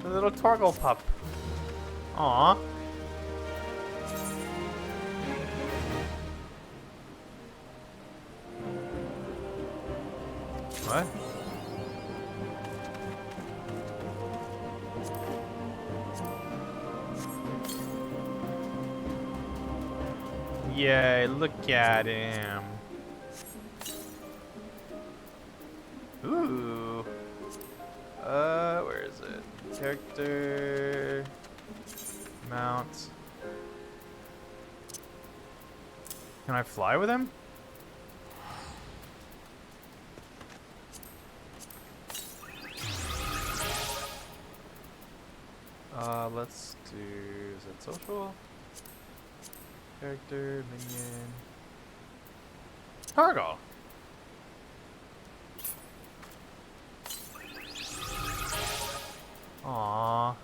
A little Torgle pup. Aww. What? Yay, look at him. Ooh. Where is it? Character. Mount. Can I fly with him? Let's do, is it social? Character, minion. Cargo! Aww.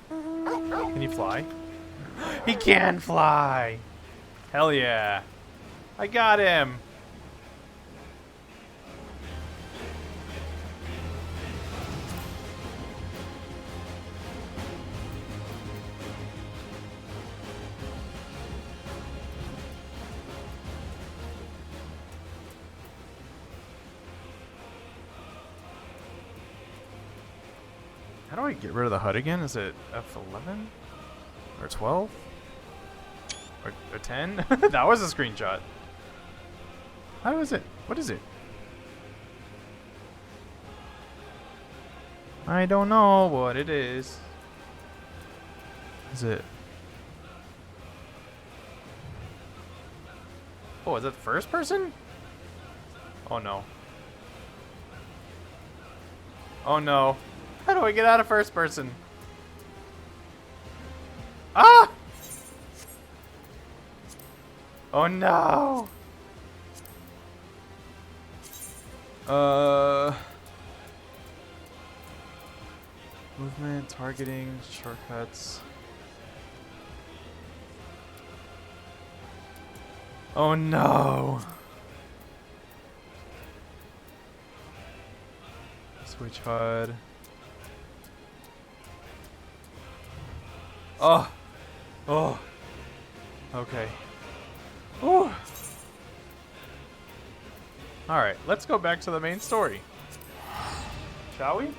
Can you fly? He can fly! Hell yeah. I got him! How do I get rid of the HUD again? Is it F11? Or 12? Or 10? That was a screenshot. How is it? What is it? I don't know what it is. Is it? Oh, is that first person? Oh no. Oh no. How do I get out of first person? Ah! Oh no! Movement, targeting, shortcuts. Oh no! Switch HUD. Oh! Oh! Okay. Ooh! Alright, let's go back to the main story. Shall we?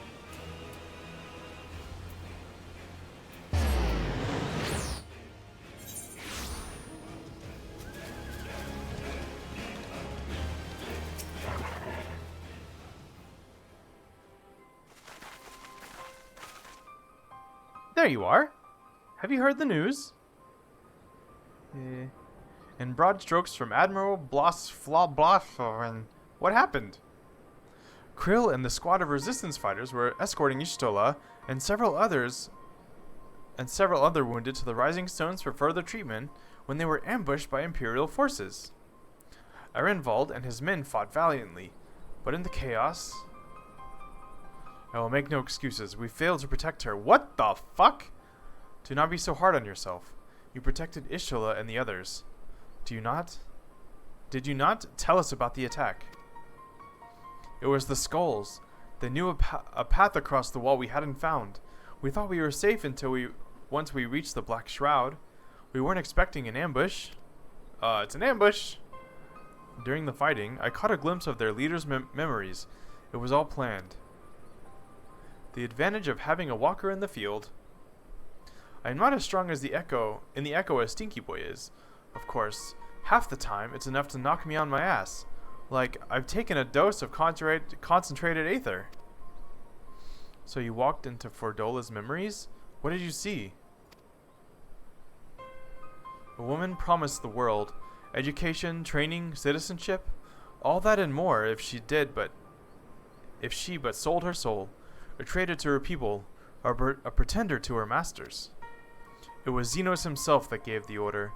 There you are. Have you heard the news? In broad strokes from Admiral Blosfloblossoven. What happened? Krill and the squad of resistance fighters were escorting Ishtola and several other wounded to the Rising Stones for further treatment when they were ambushed by Imperial forces. Arenvald and his men fought valiantly, but in the chaos... I will make no excuses. We failed to protect her. What the fuck? Do not be so hard on yourself. You protected Ishtola and the others. Do you not? Did you not tell us about the attack? It was the skulls. They knew a path across the wall we hadn't found. We thought we were safe until once we reached the Black Shroud. We weren't expecting an ambush. It's an ambush! During the fighting, I caught a glimpse of their leader's memories. It was all planned. The advantage of having a walker in the field. I am not as strong as the Echo as Stinky Boy is. Of course, half the time it's enough to knock me on my ass. Like I've taken a dose of concentrated aether. So you walked into Fordola's memories? What did you see? A woman promised the world education, training, citizenship, all that and more if she but sold her soul, a traitor to her people, a pretender to her masters. It was Xenos himself that gave the order,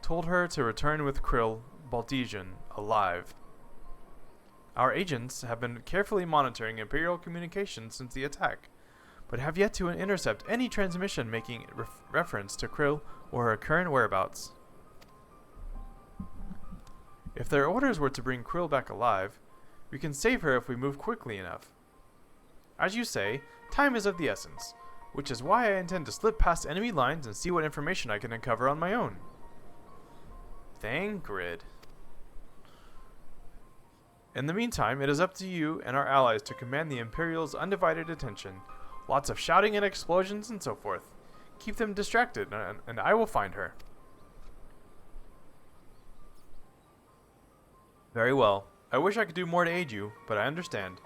told her to return with Krill, Baltesian, alive. Our agents have been carefully monitoring Imperial communications since the attack, but have yet to intercept any transmission making reference to Krill or her current whereabouts. If their orders were to bring Krill back alive, we can save her if we move quickly enough. As you say, time is of the essence, which is why I intend to slip past enemy lines and see what information I can uncover on my own. Thangrid. In the meantime, it is up to you and our allies to command the Imperial's undivided attention. Lots of shouting and explosions and so forth. Keep them distracted, and I will find her. Very well. I wish I could do more to aid you, but I understand.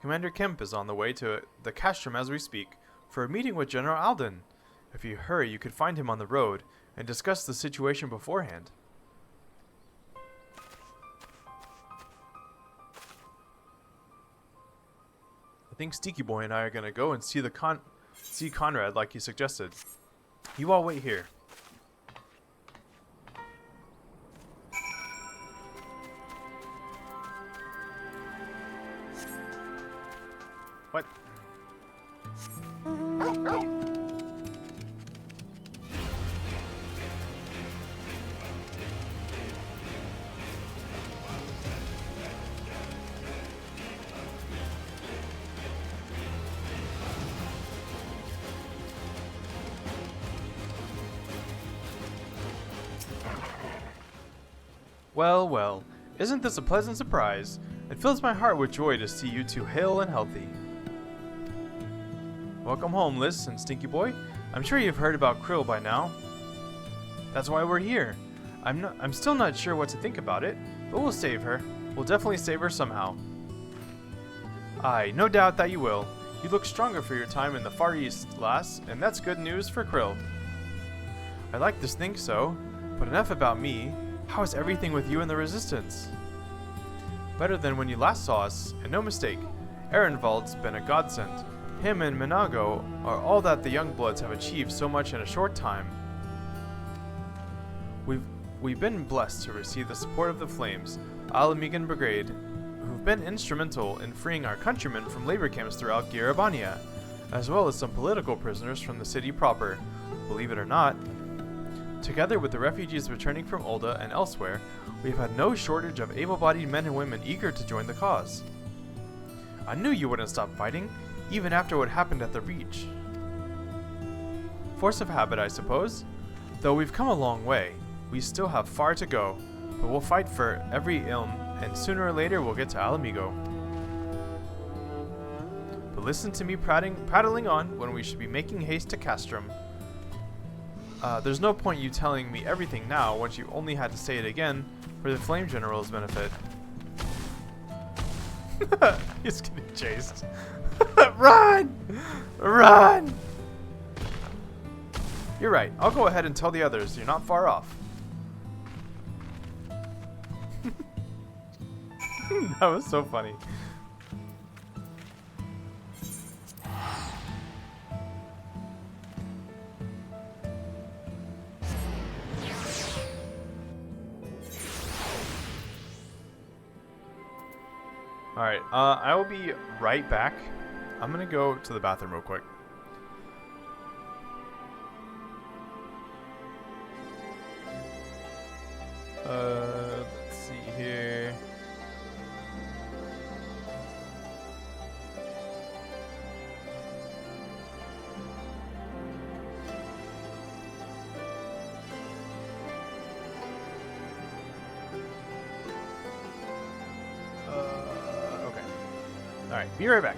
Commander Kemp is on the way to the Castrum as we speak, for a meeting with General Alden. If you hurry, you could find him on the road, and discuss the situation beforehand. I think Stinky Boy and I are gonna go and see see Conrad like you suggested. You all wait here. What? Well, well, isn't this a pleasant surprise? It fills my heart with joy to see you two hale and healthy. Welcome home, Liz and Stinky Boy. I'm sure you've heard about Krill by now. That's why we're here. I'm still not sure what to think about it, but we'll save her. We'll definitely save her somehow. Aye, no doubt that you will. You look stronger for your time in the Far East, lass, and that's good news for Krill. I'd like to think so, but enough about me. How is everything with you and the Resistance? Better than when you last saw us, and no mistake. Ehrenwald's been a godsend. Him and Minago are all that the Youngbloods have achieved so much in a short time. We've been blessed to receive the support of the Flames, Alamigan Brigade, who've been instrumental in freeing our countrymen from labor camps throughout Garabania, as well as some political prisoners from the city proper. Believe it or not, together with the refugees returning from Ulda and elsewhere, we've had no shortage of able-bodied men and women eager to join the cause. I knew you wouldn't stop fighting, even after what happened at the Reach. Force of habit, I suppose? Though we've come a long way, we still have far to go, but we'll fight for every ilm, and sooner or later we'll get to Alamigo. But listen to me prattling on when we should be making haste to Castrum. There's no point you telling me everything now once you only had to say it again for the Flame General's benefit. He's getting chased. Run! Run! You're right. I'll go ahead and tell the others you're not far off. That was so funny. Alright, I will be right back. I'm gonna go to the bathroom real quick. Let's see here. Okay. Alright, be right back.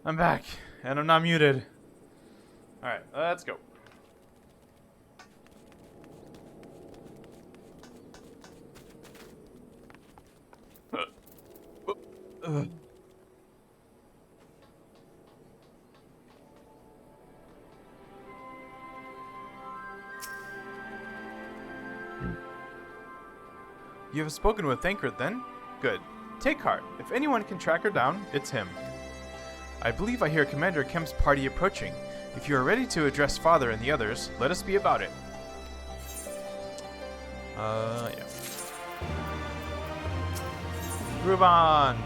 I'm back, and I'm not muted. Alright, let's go. You have spoken with Thancred then? Good. Take heart. If anyone can track her down, it's him. I believe I hear Commander Kemp's party approaching. If you are ready to address Father and the others, let us be about it. Yeah. Ruban!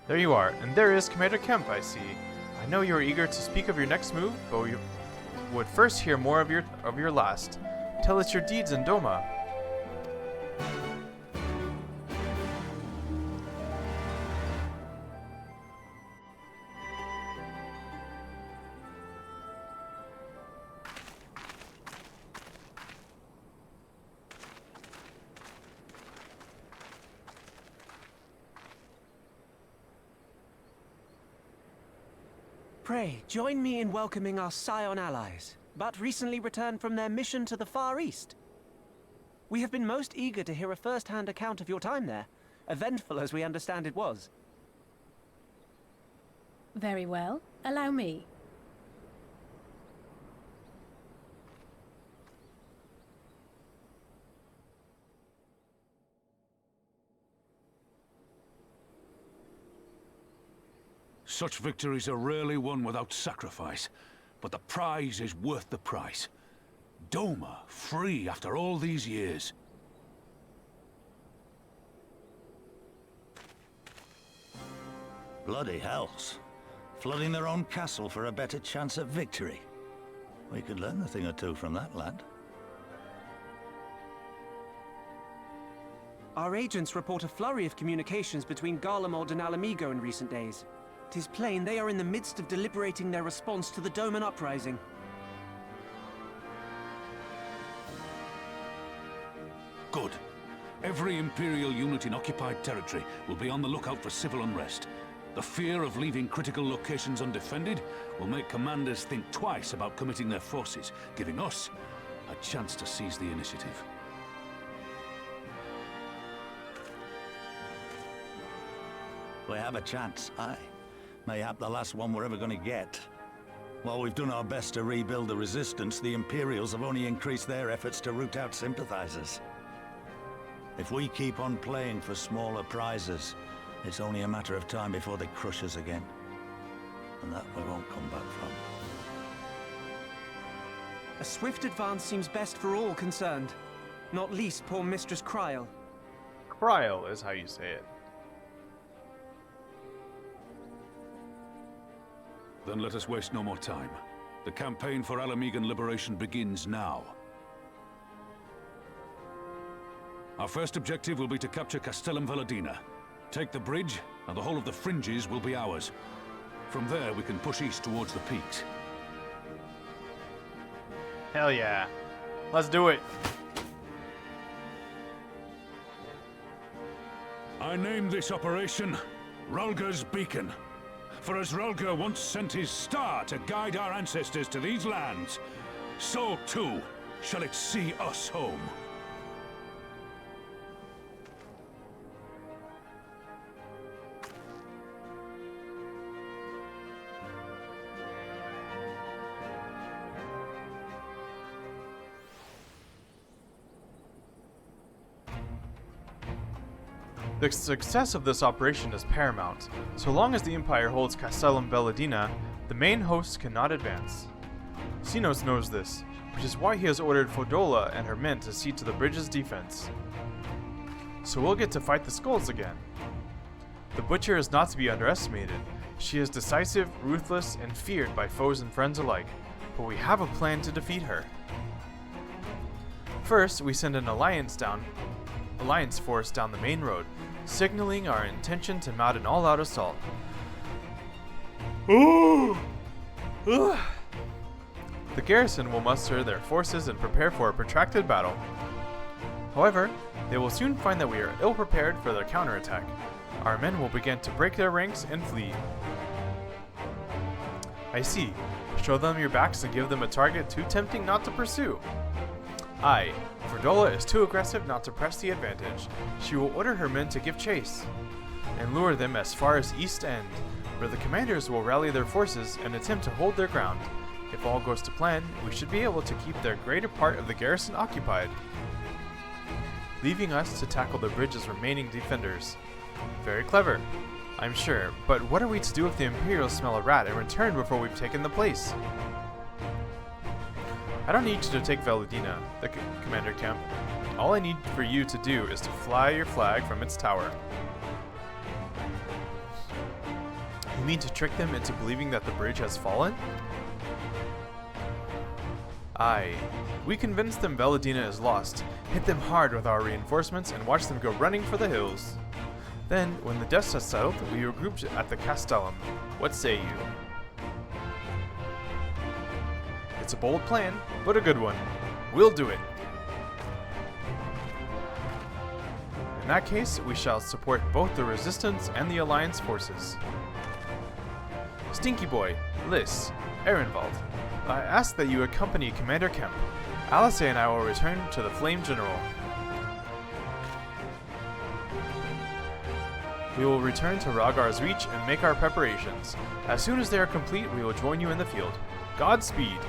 There you are, and there is Commander Kemp, I see. I know you are eager to speak of your next move, but we would first hear more of your last. Tell us your deeds in Doma. Pray, join me in welcoming our Scion allies, but recently returned from their mission to the Far East. We have been most eager to hear a first-hand account of your time there, eventful as we understand it was. Very well. Allow me. Such victories are rarely won without sacrifice, but the prize is worth the price. Doma, free after all these years. Bloody hells. Flooding their own castle for a better chance at victory. We could learn a thing or two from that lad. Our agents report a flurry of communications between Garlemald and Alamigo in recent days. 'Tis plain they are in the midst of deliberating their response to the Doman uprising. Good. Every Imperial unit in occupied territory will be on the lookout for civil unrest. The fear of leaving critical locations undefended will make commanders think twice about committing their forces, giving us a chance to seize the initiative. We have a chance, aye. Mayhap the last one we're ever going to get. While we've done our best to rebuild the resistance, the Imperials have only increased their efforts to root out sympathizers. If we keep on playing for smaller prizes, it's only a matter of time before they crush us again. And that we won't come back from. A swift advance seems best for all concerned, not least poor Mistress Kryl. Kryl is how you say it. Then let us waste no more time. The campaign for Alamigan liberation begins now. Our first objective will be to capture Castellum Valadina. Take the bridge, and the whole of the fringes will be ours. From there, we can push east towards the peaks. Hell yeah. Let's do it. I name this operation Rulga's Beacon. For as Rulga once sent his star to guide our ancestors to these lands, so too shall it see us home. The success of this operation is paramount. So long as the Empire holds Castellum Valadina, the main host cannot advance. Sinos knows this, which is why he has ordered Fodola and her men to see to the bridge's defense. So we'll get to fight the skulls again. The Butcher is not to be underestimated. She is decisive, ruthless, and feared by foes and friends alike, but we have a plan to defeat her. First, we send an alliance force down the main road, signaling our intention to mount an all-out assault. The garrison will muster their forces and prepare for a protracted battle. However, they will soon find that we are ill-prepared for their counterattack. our men will begin to break their ranks and flee. I see. Show them your backs and give them a target too tempting not to pursue. Aye, Verdola is too aggressive not to press the advantage. She will order her men to give chase and lure them as far as East End, where the commanders will rally their forces and attempt to hold their ground. If all goes to plan, we should be able to keep their greater part of the garrison occupied, leaving us to tackle the bridge's remaining defenders. Very clever, I'm sure, but what are we to do if the Imperials smell a rat and return before we've taken the place? I don't need you to take Veladina, the Commander Kemp. All I need for you to do is to fly your flag from its tower. You mean to trick them into believing that the bridge has fallen? Aye. We convince them Veladina is lost, hit them hard with our reinforcements, and watch them go running for the hills. Then, when the dust has settled, we regroup at the Castellum. What say you? It's a bold plan, but a good one. We'll do it. In that case, we shall support both the Resistance and the Alliance forces. Stinky Boy, Liz, Ehrenwald, I ask that you accompany Commander Kemp. Alice and I will return to the Flame General. We will return to Ragar's Reach and make our preparations. As soon as they are complete, we will join you in the field. Godspeed!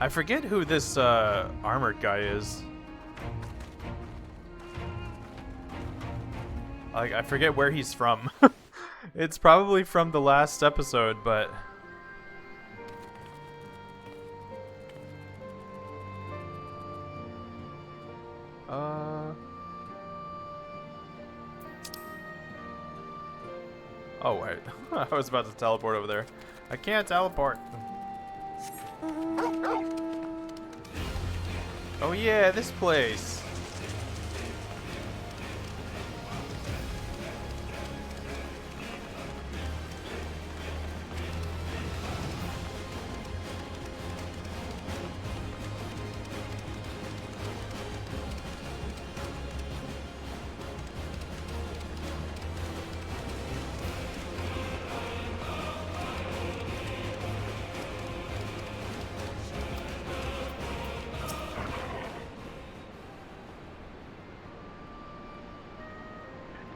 I forget who this armored guy is. Like, I forget where he's from. It's probably from the last episode, but... Oh, wait. I was about to teleport over there. I can't teleport. Oh yeah, this place.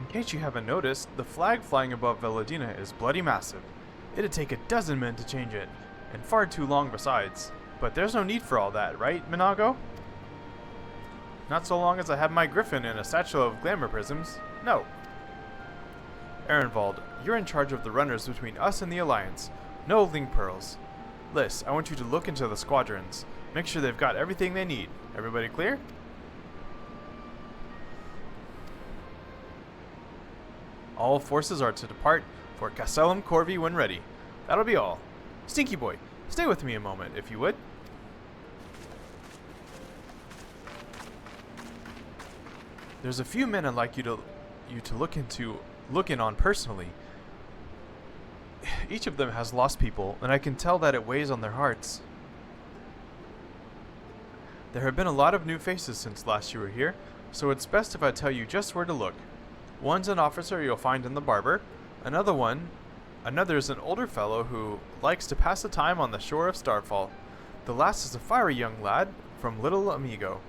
In case you haven't noticed, the flag flying above Veladina is bloody massive. It'd take a dozen men to change it, and far too long besides. But there's no need for all that, right, Minago? Not so long as I have my griffin and a satchel of glamour prisms. No. Ehrenwald, you're in charge of the runners between us and the Alliance. No link pearls. Liz, I want you to look into the squadrons. Make sure they've got everything they need. Everybody clear? All forces are to depart for Castellum Corvi when ready. That'll be all. Stinky Boy, stay with me a moment, if you would. There's a few men I'd like you to look in on personally. Each of them has lost people, and I can tell that it weighs on their hearts. There have been a lot of new faces since last you were here, so it's best if I tell you just where to look. One's an officer you'll find in the barber. Another's an older fellow who likes to pass the time on the shore of Starfall. The last is a fiery young lad from Little Amigo,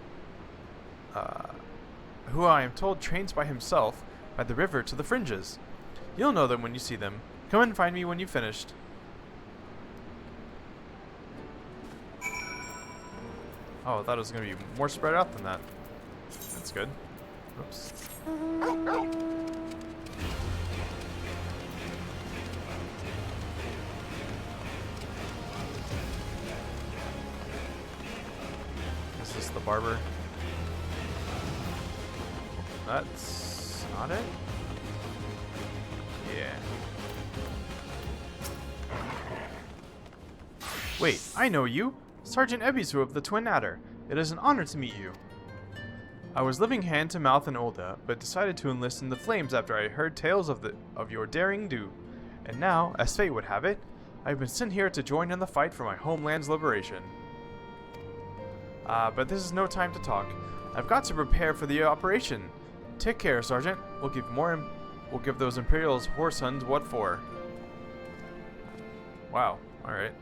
who I am told trains by himself by the river to the fringes. You'll know them when you see them. Come and find me when you've finished. Oh, I thought it was going to be more spread out than that. That's good. Oops. Is this the barber? That's not it? Yeah. Wait, I know you! Sergeant Ebisu of the Twin Adder. It is an honor to meet you. I was living hand to mouth in Olda, but decided to enlist in the Flames after I heard tales of your daring do. And now, as fate would have it, I've been sent here to join in the fight for my homeland's liberation. But this is no time to talk. I've got to prepare for the operation. Take care, Sergeant. We'll give those Imperials whoresuns what for. Wow. All right.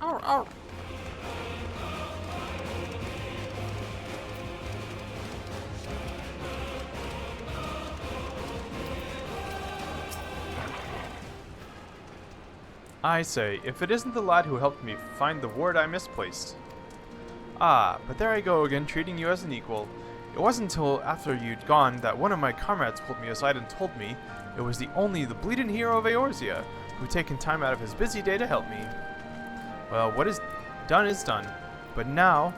Ow, ow. I say, if it isn't the lad who helped me find the ward I misplaced. Ah, but there I go again, treating you as an equal. It wasn't until after you'd gone that one of my comrades pulled me aside and told me it was the bleeding hero of Eorzea who'd taken time out of his busy day to help me. Well, what is done, but now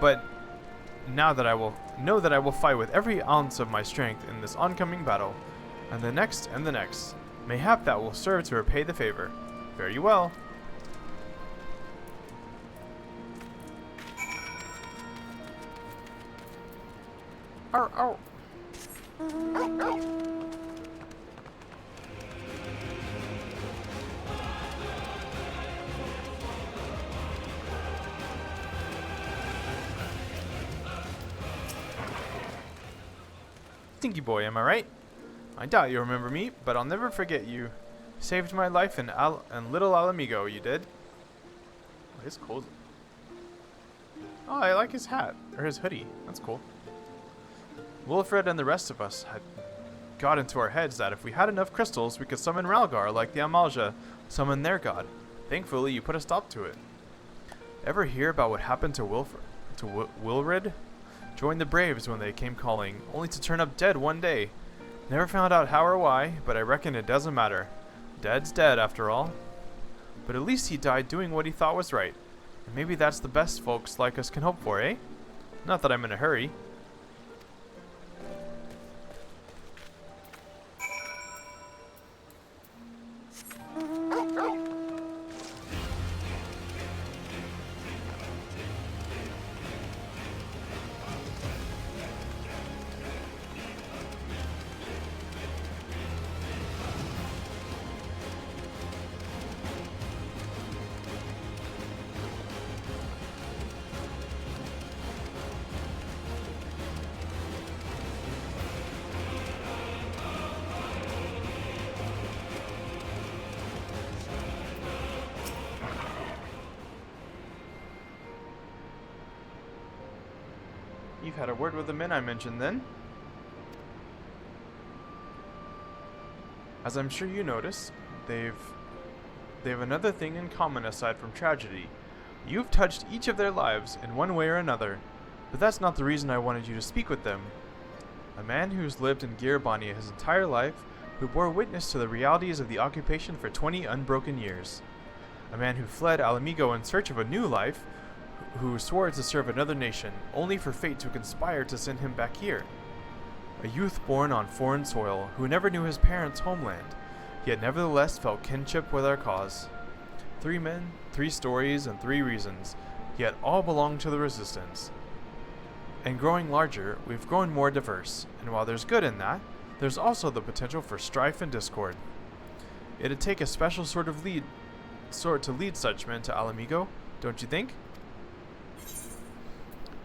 that I will know that I will fight with every ounce of my strength in this oncoming battle, and the next, mayhap that will serve to repay the favor. Fare you well. Ow, ow. Stinky boy, am I right? I doubt you remember me, but I'll never forget you. Saved my life in little Alamigo, you did. Oh, his cool. Oh, I like his hat, or his hoodie. That's cool. Wilfred and the rest of us had got into our heads that if we had enough crystals, we could summon Ralgar like the Amalja summoned their god. Thankfully, you put a stop to it. Ever hear about what happened to Wilred? Joined the Braves when they came calling, only to turn up dead one day. Never found out how or why, but I reckon it doesn't matter. Dead's dead, after all. But at least he died doing what he thought was right. And maybe that's the best folks like us can hope for, eh? Not that I'm in a hurry. You've had a word with the men I mentioned then. As I'm sure you noticed, they have another thing in common aside from tragedy. You've touched each of their lives in one way or another, but that's not the reason I wanted you to speak with them. A man who's lived in Girabania his entire life, who bore witness to the realities of the occupation for 20 unbroken years. A man who fled Alamigo in search of a new life, who swore to serve another nation, only for fate to conspire to send him back here. A youth born on foreign soil, who never knew his parents' homeland, yet nevertheless felt kinship with our cause. 3 men, 3 stories, and 3 reasons, yet all belong to the Resistance. And growing larger, we've grown more diverse, and while there's good in that, there's also the potential for strife and discord. It'd take a special sort to lead such men to Alamigo, don't you think?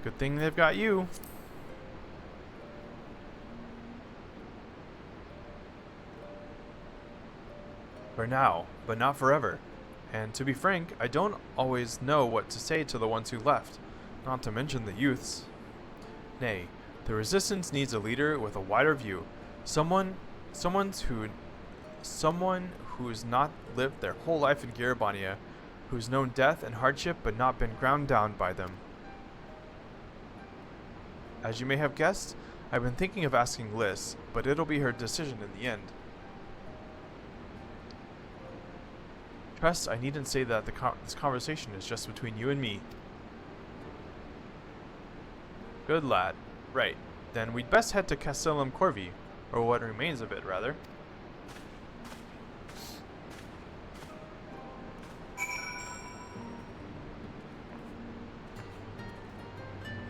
Good thing they've got you. For now, but not forever. And to be frank, I don't always know what to say to the ones who left, not to mention the youths. Nay, the Resistance needs a leader with a wider view. Someone who's not lived their whole life in Girabania, who's known death and hardship but not been ground down by them. As you may have guessed, I've been thinking of asking Liz, but it'll be her decision in the end. Trust, I needn't say that this conversation is just between you and me. Good lad. Right. Then we'd best head to Castellum Corvi, or what remains of it, rather.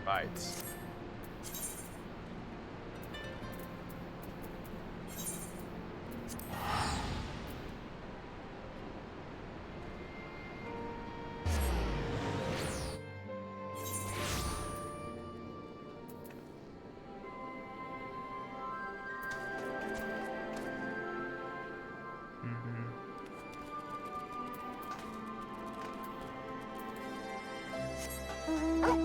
Right. Oh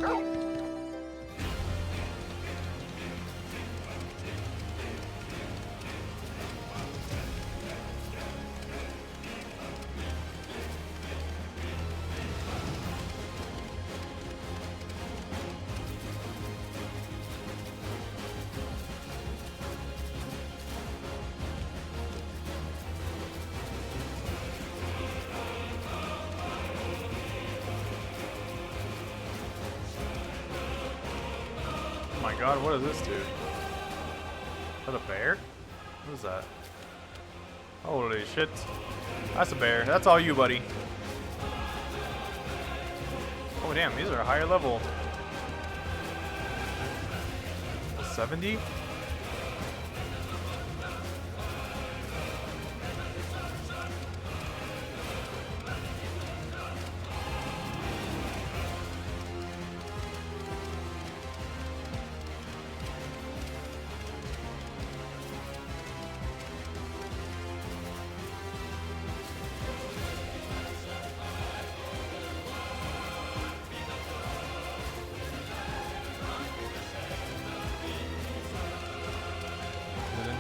my god, what is this dude? Is that a bear? What is that? Holy shit. That's a bear. That's all you, buddy. Oh damn, these are a higher level. 70?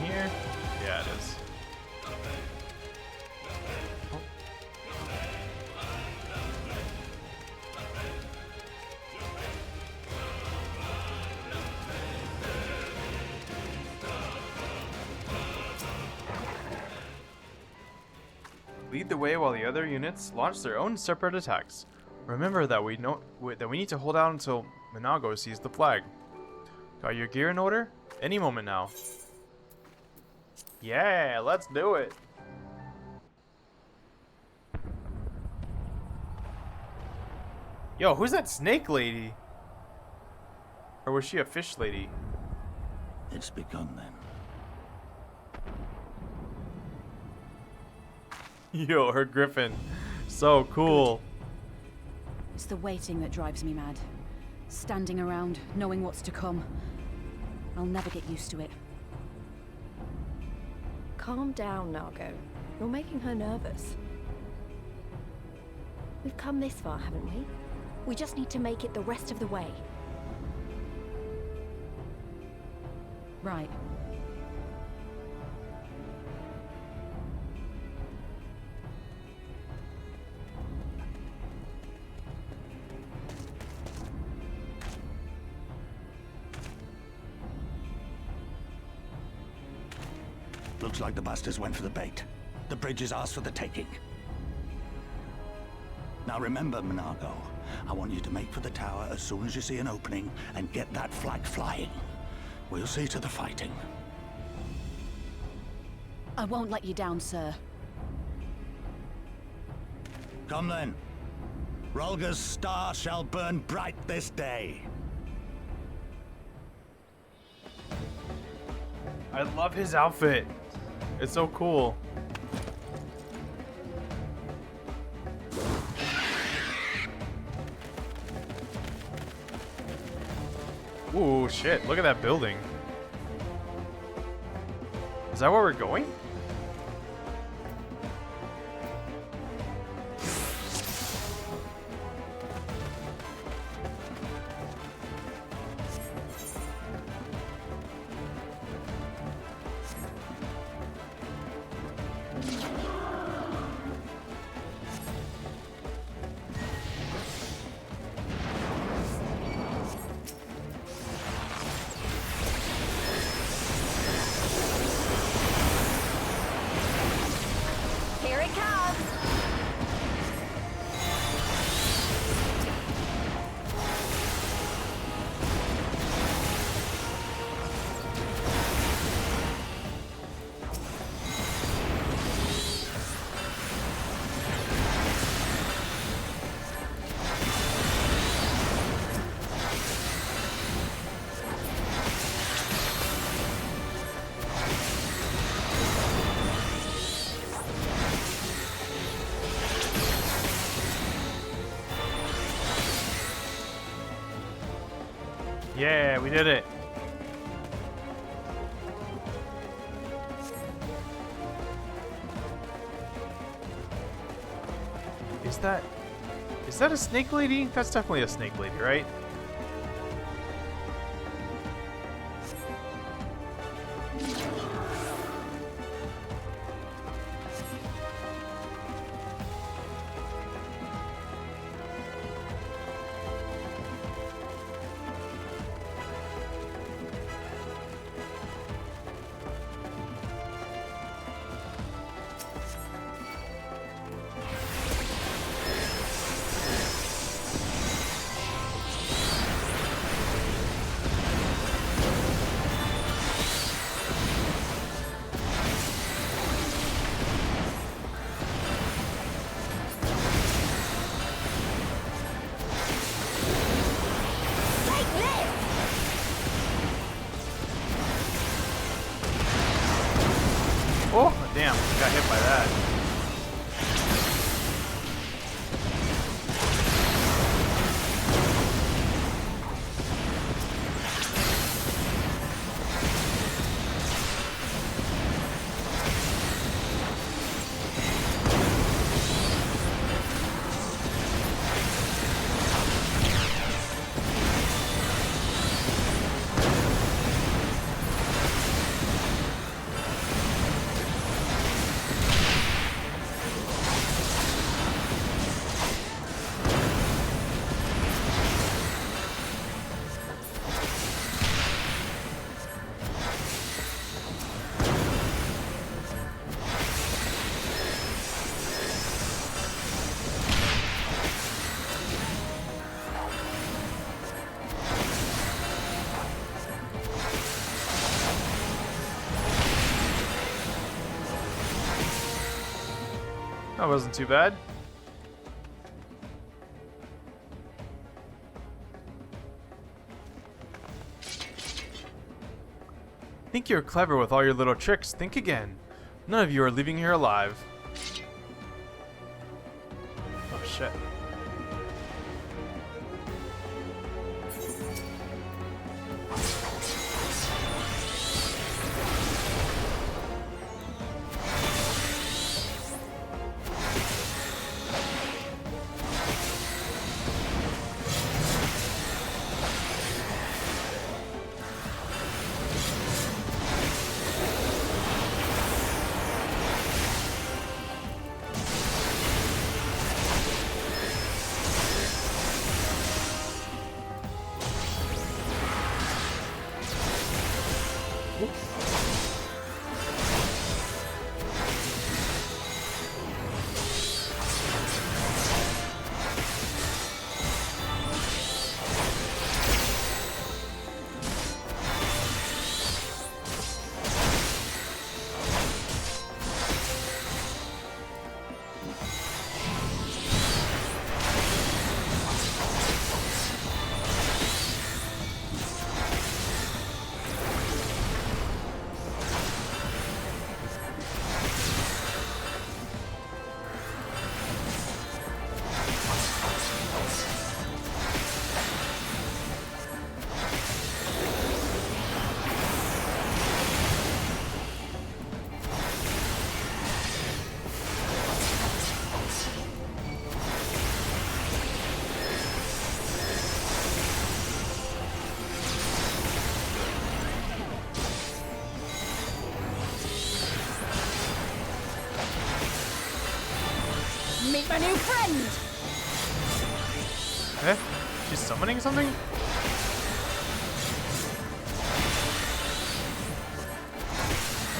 Yeah, it is. Oh. Lead the way while the other units launch their own separate attacks. Remember that we need to hold out until Minago sees the flag. Got your gear in order? Any moment now. Yeah, let's do it. Yo, who's that snake lady? Or was she a fish lady? It's begun then. Yo, her griffin. So cool. It's the waiting that drives me mad. Standing around, knowing what's to come. I'll never get used to it. Calm down, Nago. You're making her nervous. We've come this far, haven't we? We just need to make it the rest of the way. Right. Looks like the bastards went for the bait. The bridge is ours for the taking. Now remember, Minago, I want you to make for the tower as soon as you see an opening and get that flag flying. We'll see to the fighting. I won't let you down, sir. Come then. Rolga's star shall burn bright this day. I love his outfit. It's so cool. Ooh, shit. Look at that building. Is that where we're going? Here it comes! Yeah, we did it. Is that a snake lady? That's definitely a snake lady, right? That wasn't too bad. Think you're clever with all your little tricks. Think again. None of you are leaving here alive. Oh shit. Meet my new friend! Eh? She's summoning something?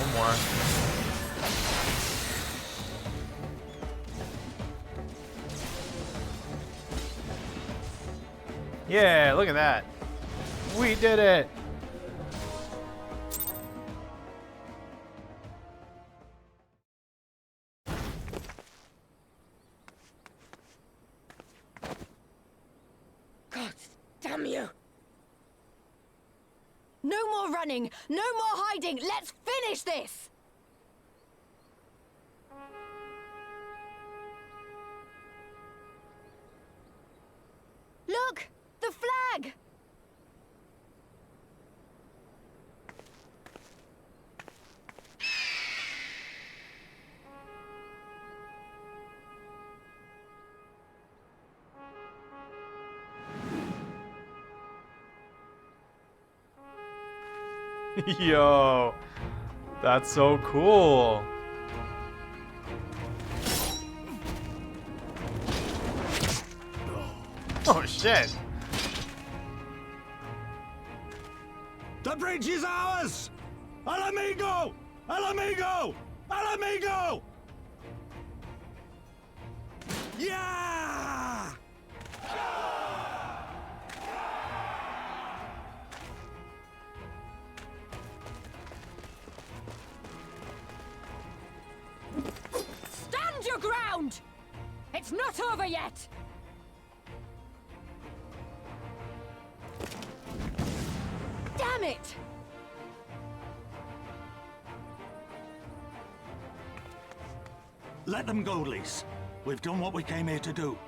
One more. Yeah, look at that. We did it! Damn you! No more running! No more hiding! Let's finish this! Look! The flag! Yo, that's so cool. Oh shit. The bridge is ours! Al amigo! Al amigo! Al amigo! Yeah! Stand your ground! It's not over yet! Damn it! Let them go, Lise. We've done what we came here to do.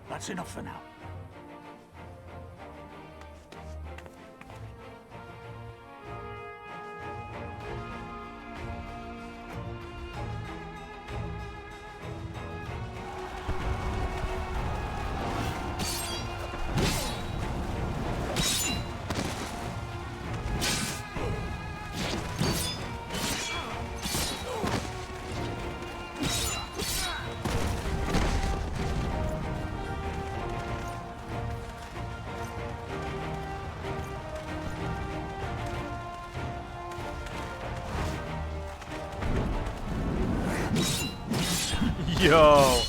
That's enough for now. Yo.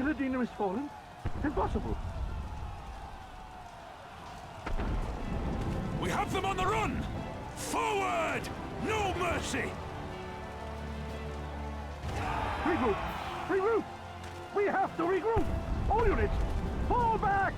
Tiladina has fallen? Impossible. We have them on the run! Forward! No mercy! Regroup! Regroup! We have to regroup! All units, fall back!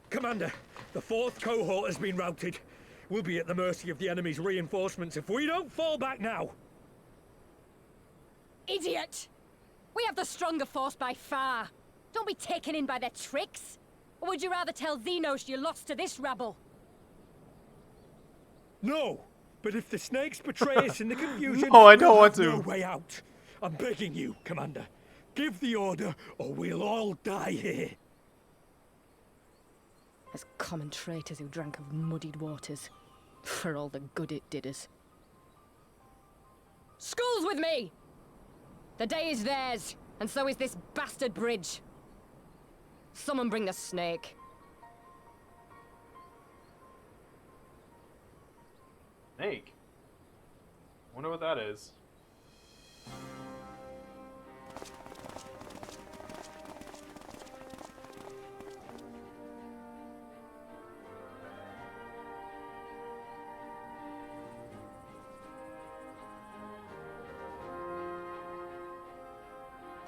Commander, the 4th cohort has been routed. We'll be at the mercy of the enemy's reinforcements if we don't fall back now. Idiot! We have the stronger force by far. Don't be taken in by their tricks. Or would you rather tell Xenos you lost to this rabble? No, but if the snakes betray us in the confusion, No, I don't we'll want have to. no way out. I'm begging you, Commander. Give the order, or we'll all die here. As common traitors who drank of muddied waters. For all the good it did us. School's with me! The day is theirs, and so is this bastard bridge. Someone bring the snake. Snake? Wonder what that is.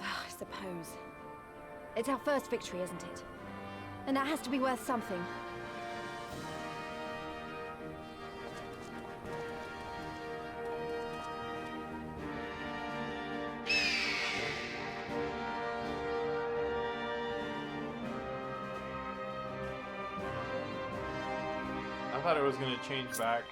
I suppose. It's our first victory, isn't it? And that has to be worth something. I thought it was gonna change back.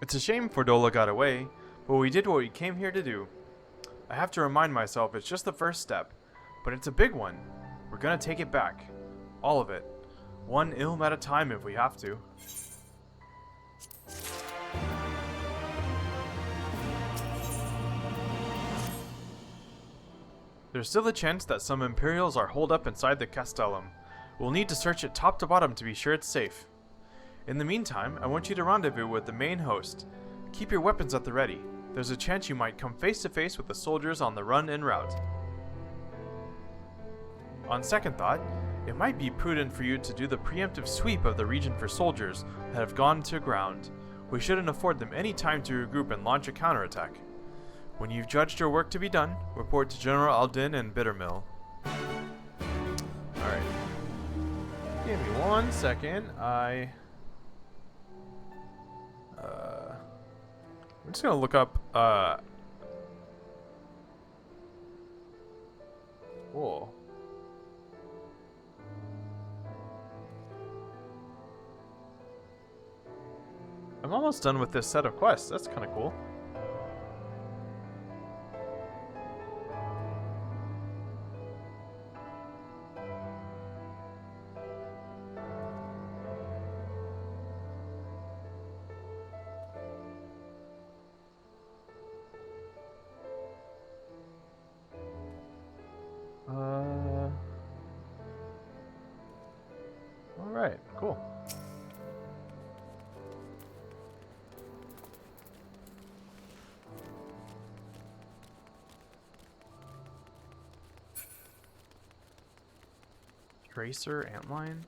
It's a shame Fordola got away, but we did what we came here to do. I have to remind myself it's just the first step, but it's a big one. We're gonna take it back. All of it. One ilm at a time if we have to. There's still a chance that some Imperials are holed up inside the Castellum. We'll need to search it top to bottom to be sure it's safe. In the meantime, I want you to rendezvous with the main host. Keep your weapons at the ready. There's a chance you might come face to face with the soldiers on the run en route. On second thought, it might be prudent for you to do the preemptive sweep of the region for soldiers that have gone to ground. We shouldn't afford them any time to regroup and launch a counterattack. When you've judged your work to be done, report to General Aldin and Bittermill. Alright. Give me 1 second. I'm just gonna look up, Whoa. I'm almost done with this set of quests. That's kind of cool. Alright, cool. Tracer, antline.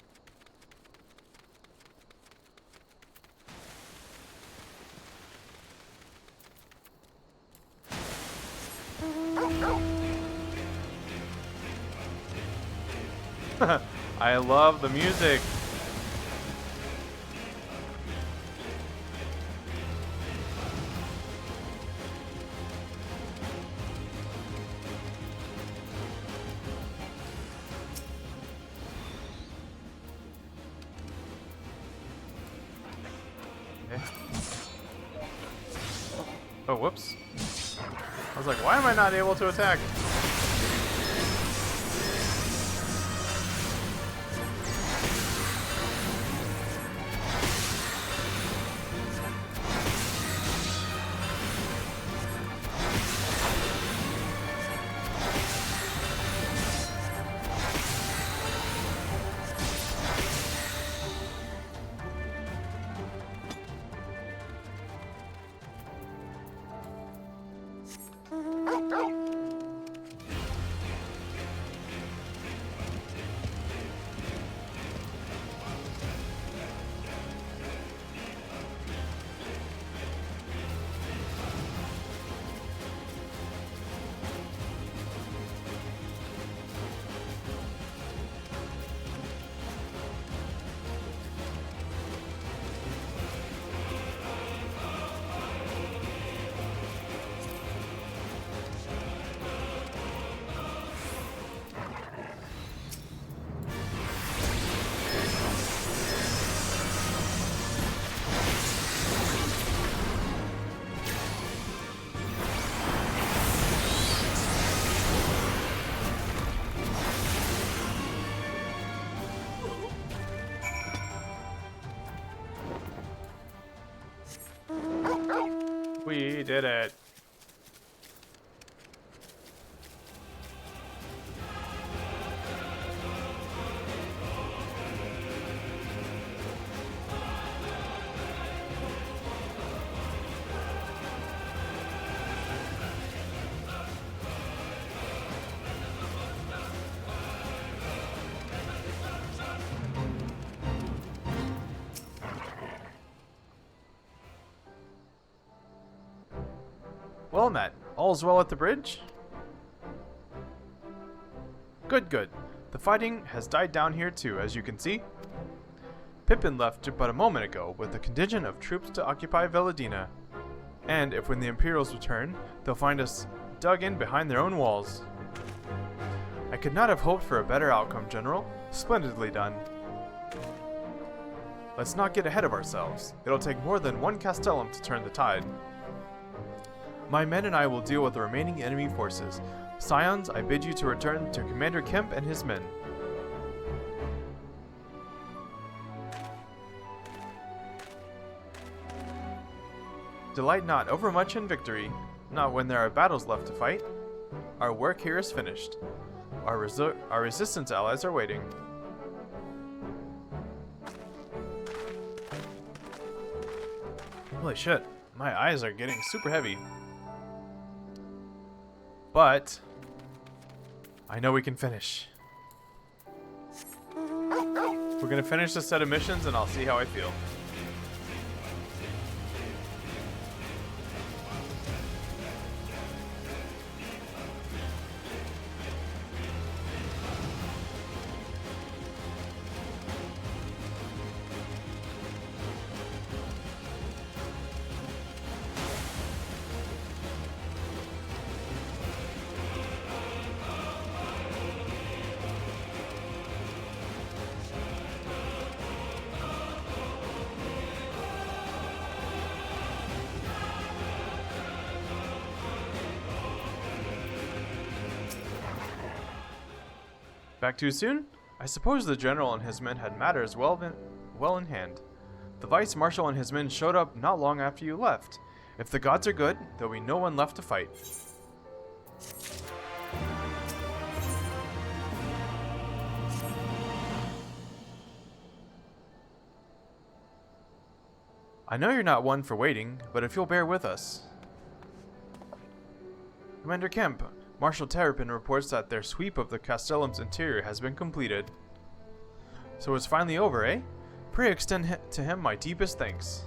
I love the music. Oh, whoops. I was like, why am I not able to attack? We did it. Well met. All's well at the bridge? Good, good. The fighting has died down here too, as you can see. Pippin left but a moment ago with a contingent of troops to occupy Veladina. And if when the Imperials return, they'll find us dug in behind their own walls. I could not have hoped for a better outcome, General. Splendidly done. Let's not get ahead of ourselves. It'll take more than one Castellum to turn the tide. My men and I will deal with the remaining enemy forces. Scions, I bid you to return to Commander Kemp and his men. Delight not overmuch in victory, not when there are battles left to fight. Our work here is finished. Our resistance allies are waiting. Holy shit, my eyes are getting super heavy. But I know we can finish. We're gonna finish this set of missions and I'll see how I feel. Back too soon? I suppose the general and his men had matters well in hand. The vice marshal and his men showed up not long after you left. If the gods are good, there'll be no one left to fight. I know you're not one for waiting, but if you'll bear with us. Commander Kemp, Marshal Terrapin reports that their sweep of the Castellum's interior has been completed. So it's finally over, eh? Pray extend to him my deepest thanks.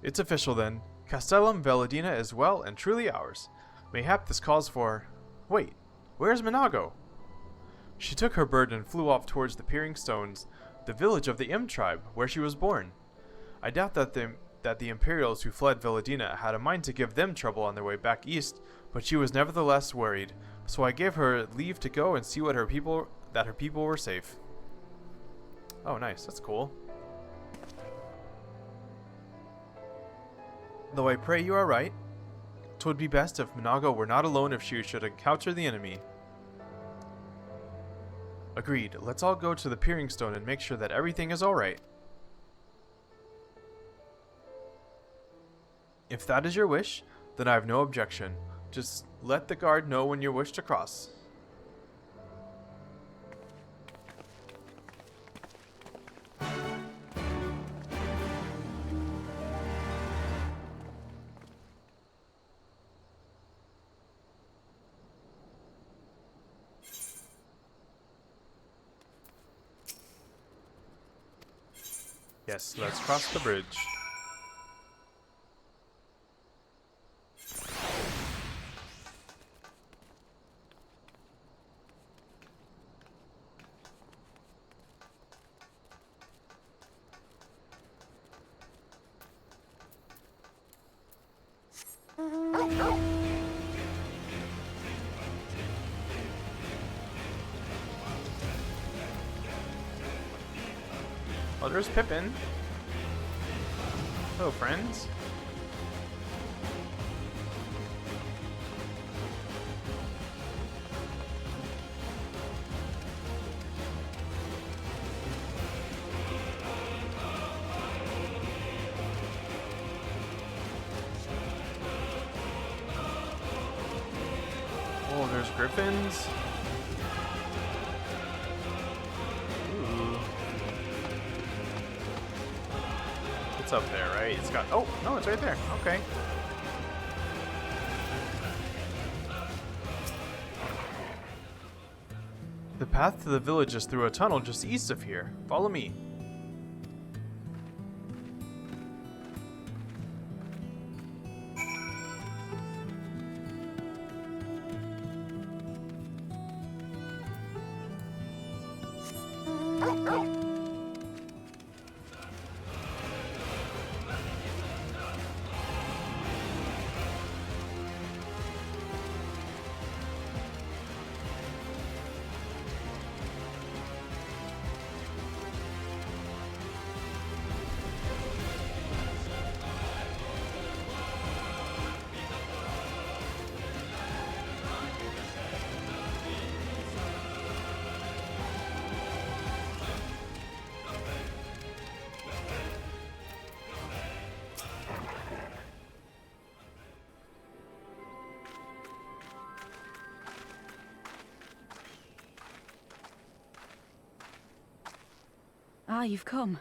It's official then. Castellum Veladina is well and truly ours. Mayhap this calls for... Wait, where's Minago? She took her bird and flew off towards the Peering Stones, the village of the M tribe, where she was born. I doubt that the Imperials who fled Veladina had a mind to give them trouble on their way back east, but she was nevertheless worried, so I gave her leave to go and see that her people were safe. Oh, nice. That's cool. Though I pray you are right, 'twould be best if Minago were not alone if she should encounter the enemy. Agreed. Let's all go to the Peering Stone and make sure that everything is alright. If that is your wish, then I have no objection. Just let the guard know when you wish to cross. Yes, let's cross the bridge. Oh, there's Pippin. Hello, friends. Oh, there's griffins. It's up there, right? It's got... Oh, no, it's right there. Okay. The path to the village is through a tunnel just east of here. Follow me. Ah, you've come.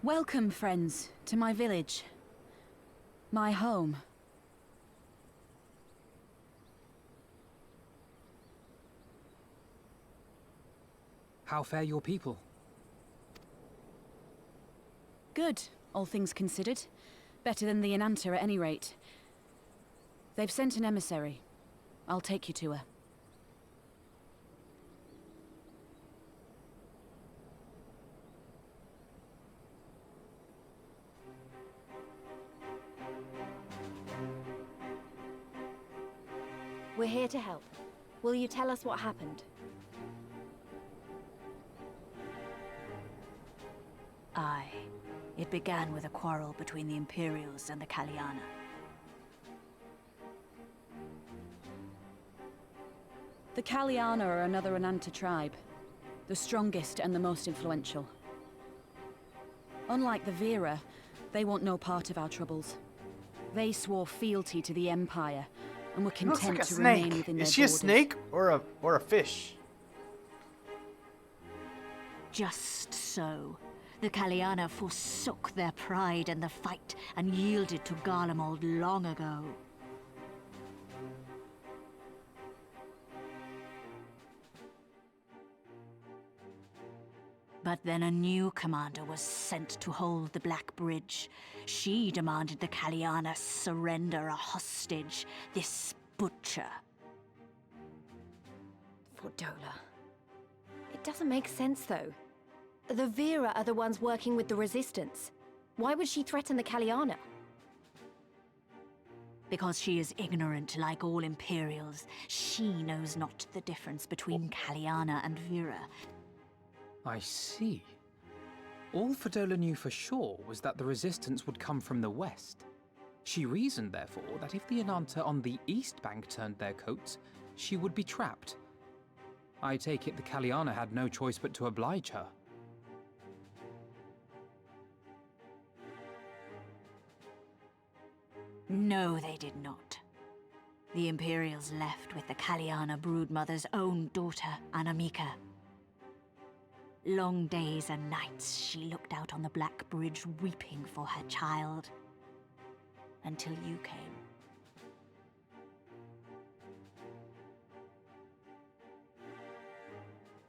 Welcome, friends, to my village. My home. How fare your people? Good, all things considered. Better than the Inanta at any rate. They've sent an emissary. I'll take you to her. We're here to help. Will you tell us what happened? Aye. It began with a quarrel between the Imperials and the Kaliana. The Kaliana are another Inanta tribe. The strongest and the most influential. Unlike the Vera, they want no part of our troubles. They swore fealty to the Empire, and were content to remain within their borders. Is she a snake or a fish? Just so. The Kaliana forsook their pride in the fight and yielded to Garlemald long ago. But then a new commander was sent to hold the Black Bridge. She demanded the Kaliana surrender a hostage, this butcher. Fordola. It doesn't make sense, though. The Vera are the ones working with the Resistance. Why would she threaten the Kaliana? Because she is ignorant like all Imperials. She knows not the difference between Kaliana and Vera. I see. All Fedola knew for sure was that the resistance would come from the west. She reasoned, therefore, that if the Enanta on the east bank turned their coats, she would be trapped. I take it the Kaliana had no choice but to oblige her. No, they did not. The Imperials left with the Kaliana broodmother's own daughter, Anamika. Long days and nights she looked out on the Black Bridge weeping for her child. Until you came.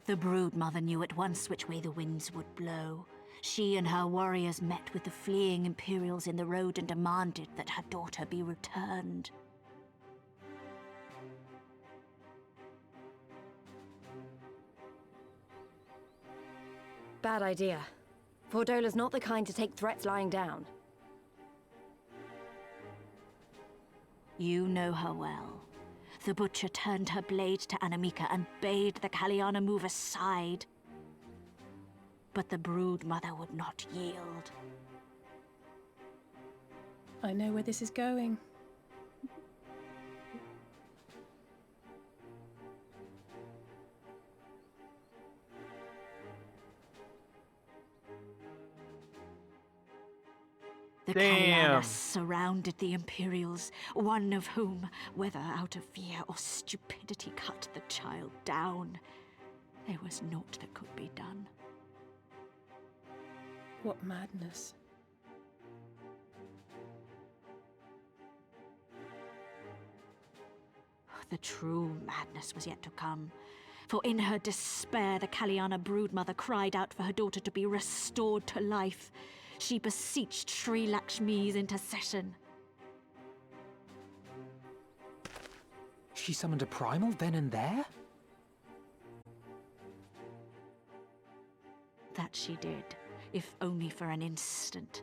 The broodmother knew at once which way the winds would blow. She and her warriors met with the fleeing Imperials in the road and demanded that her daughter be returned. Bad idea. Fordola's not the kind to take threats lying down. You know her well. The Butcher turned her blade to Anamika and bade the Kaliana move aside. But the broodmother would not yield. I know where this is going. The Damn. Kaliana surrounded the Imperials, one of whom, whether out of fear or stupidity, cut the child down. There was naught that could be done. What madness. The true madness was yet to come. For in her despair, the Kaliana broodmother cried out for her daughter to be restored to life. She beseeched Sri Lakshmi's intercession. She summoned a primal then and there? That she did, if only for an instant.